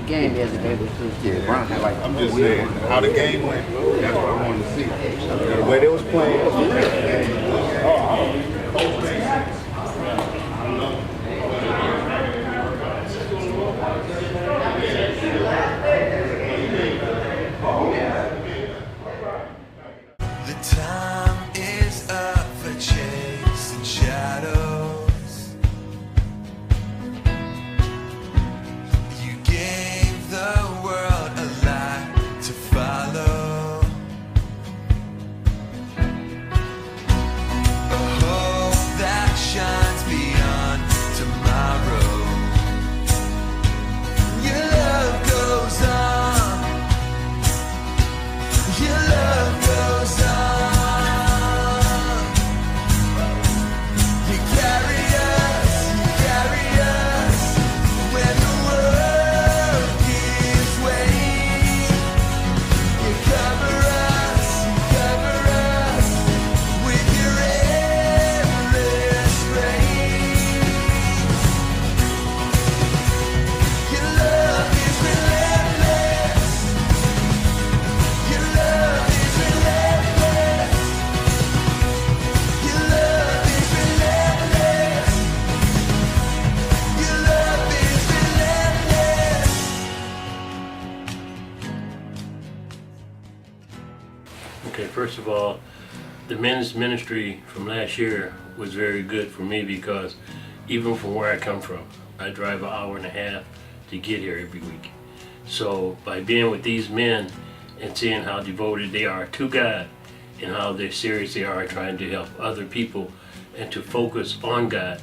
game yesterday with the Browns. I'm just saying how the game went. That's what I wanted to see. The way they was playing. The time is up for chasing shadows. You gave the world a light to follow, a hope that shines beyond tomorrow. Your love goes on. Your love goes on. Okay, first of all, the men's ministry from last year was very good for me because even from where I come from, I drive an hour and a half to get here every week. So by being with these men and seeing how devoted they are to God and how they're serious they are trying to help other people and to focus on God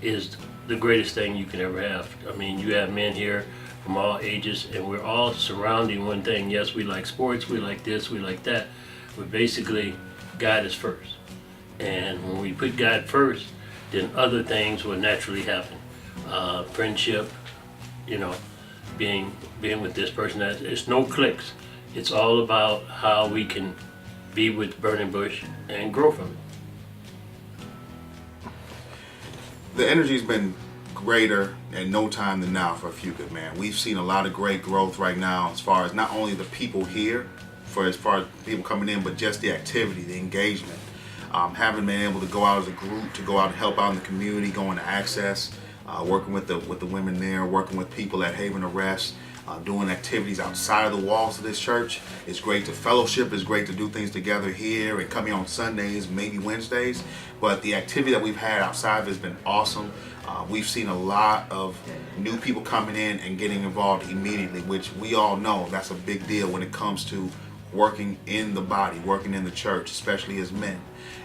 is the greatest thing you can ever have. I mean, you have men here from all ages and we're all surrounding one thing. Yes, we like sports, we like this, we like that, but basically God is first. And when we put God first, then other things will naturally happen. Friendship, you know, being with this person, it's no cliques. It's all about how we can be with Burning Bush and grow from it. The energy's been greater in no time than now for A Few Good Men. We've seen a lot of great growth right now as far as not only the people here, as far as people coming in, but just the activity, the engagement. Having been able to go out as a group, to go out and help out in the community, going to Access, working with the women there, working with people at Haven Arrest, doing activities outside of the walls of this church. It's great to fellowship, it's great to do things together here and come here on Sundays, maybe Wednesdays, but the activity that we've had outside has been awesome. We've seen a lot of new people coming in and getting involved immediately, which we all know that's a big deal when it comes to working in the body, working in the church, especially as men.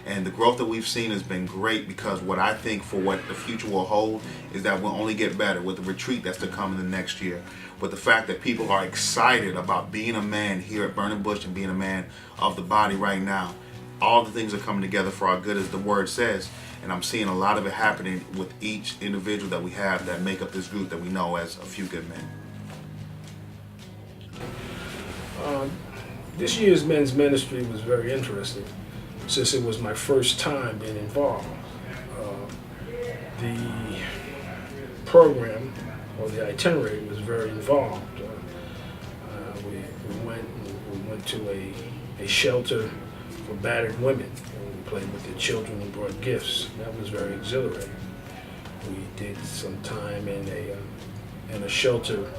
And the growth that we've seen has been great because what I think for what the future will hold is that we'll only get better with the retreat that's to come in the next year. But the fact that people are excited about being a man here at Burning Bush and being a man of the body right now, all the things are coming together for our good as the word says. And I'm seeing a lot of it happening with each individual that we have that make up this group that we know as A Few Good Men. This year's men's ministry was very interesting since it was my first time being involved. The program or the itinerary was very involved. We went to a shelter for battered women and we played with the children and brought gifts. That was very exhilarating. We did some time in a shelter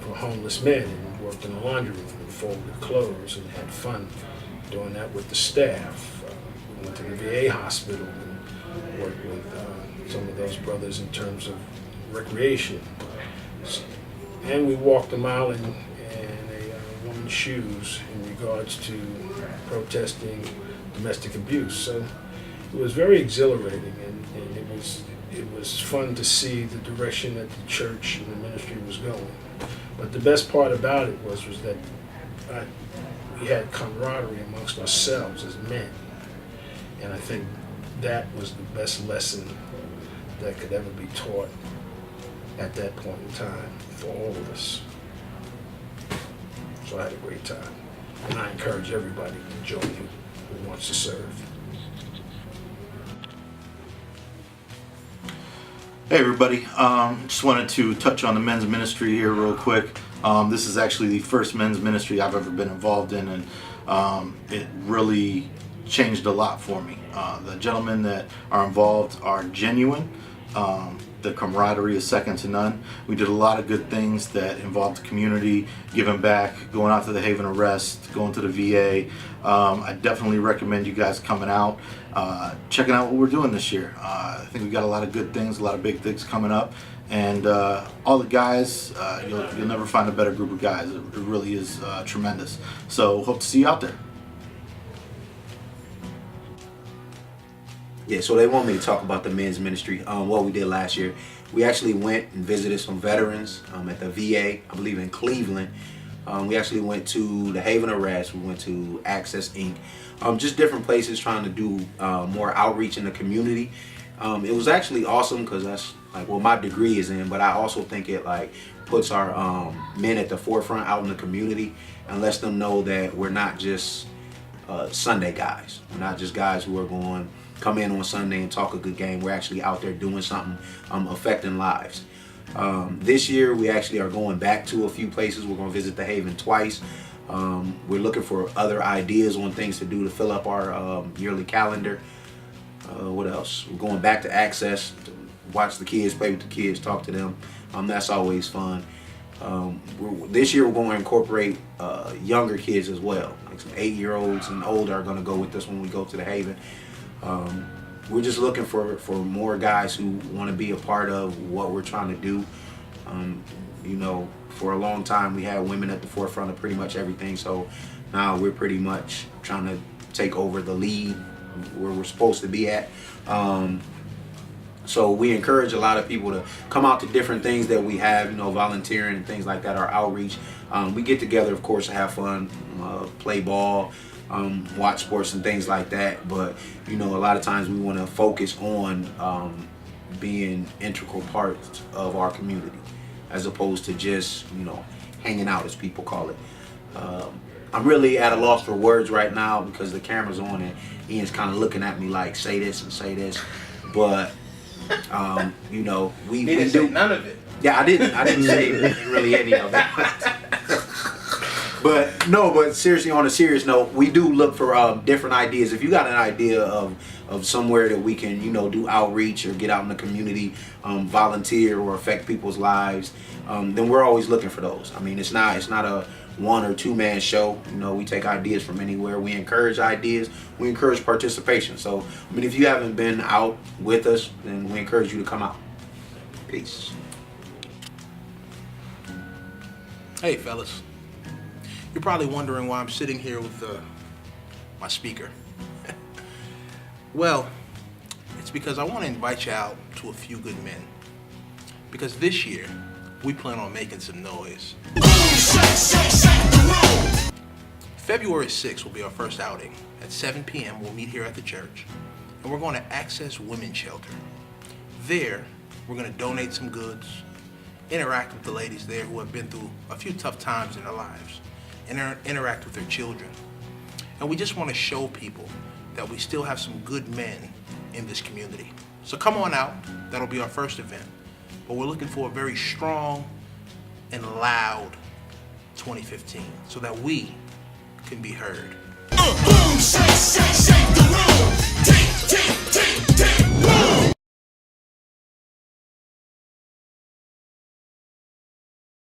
for homeless men and worked in the laundry room and folded clothes and had fun doing that with the staff. We went to the VA hospital and worked with some of those brothers in terms of recreation. And we walked a mile in a woman's shoes in regards to protesting domestic abuse. So it was very exhilarating and it was fun to see the direction that the church and the ministry was going. But the best part about it was that we had camaraderie amongst ourselves as men. And I think that was the best lesson that could ever be taught at that point in time for all of us. So I had a great time. And I encourage everybody to join who wants to serve. Hey everybody, just wanted to touch on the men's ministry here real quick. This is actually the first men's ministry I've ever been involved in, and it really changed a lot for me. The gentlemen that are involved are genuine. The camaraderie is second to none. We did a lot of good things that involved the community, giving back, going out to the Haven of Rest, going to the VA. I definitely recommend you guys coming out, checking out what we're doing this year. I think we got a lot of good things, a lot of big things coming up, and all the guys, you'll never find a better group of guys. It really is tremendous. So hope to see you out there. Yeah, so they want me to talk about the men's ministry, what we did last year. We actually went and visited some veterans at the VA, I believe in Cleveland. We actually went to the Haven of Rest. We went to Access Inc. Just different places trying to do more outreach in the community. It was actually awesome because that's like what my degree is in, but I also think it like puts our men at the forefront out in the community and lets them know that we're not just Sunday guys. We're not just guys who are going come in on Sunday and talk a good game. We're actually out there doing something, affecting lives. This year we actually are going back to a few places. We're going to visit the Haven twice. We're looking for other ideas on things to do to fill up our yearly calendar. What else? We're going back to Access to watch the kids, play with the kids, talk to them. That's always fun. This year we're going to incorporate younger kids as well. Like some 8-year-olds and older are going to go with us when we go to the Haven. We're just looking for more guys who want to be a part of what we're trying to do. You know, for a long time we had women at the forefront of pretty much everything, so now we're pretty much trying to take over the lead where we're supposed to be at. So we encourage a lot of people to come out to different things that we have, you know, volunteering and things like that, our outreach. We get together, of course, to have fun, play ball, watch sports and things like that, but you know, a lot of times we want to focus on being integral parts of our community as opposed to just, you know, hanging out, as people call it. I'm really at a loss for words right now because the camera's on and Ian's kind of looking at me like say this and say this, but you know, we didn't do say none of it. Yeah, I didn't say really any of that. But no, but seriously, on a serious note, we do look for different ideas. If you got an idea of somewhere that we can, you know, do outreach or get out in the community, volunteer or affect people's lives, then we're always looking for those. I mean, it's not a 1 or 2 man show. You know, we take ideas from anywhere. We encourage ideas. We encourage participation. So, I mean, if you haven't been out with us, then we encourage you to come out. Peace. Hey, fellas. You're probably wondering why I'm sitting here with my speaker. Well, it's because I want to invite you out to a few good men. Because this year, we plan on making some noise. February 6th will be our first outing. At 7 p.m. we'll meet here at the church, and we're going to Access Women's Shelter. There, we're going to donate some goods, interact with the ladies there who have been through a few tough times in their lives, and interact with their children. And we just want to show people that we still have some good men in this community. So come on out, that'll be our first event. But we're looking for a very strong and loud 2015 so that we can be heard. Boom, shake, shake, shake the room.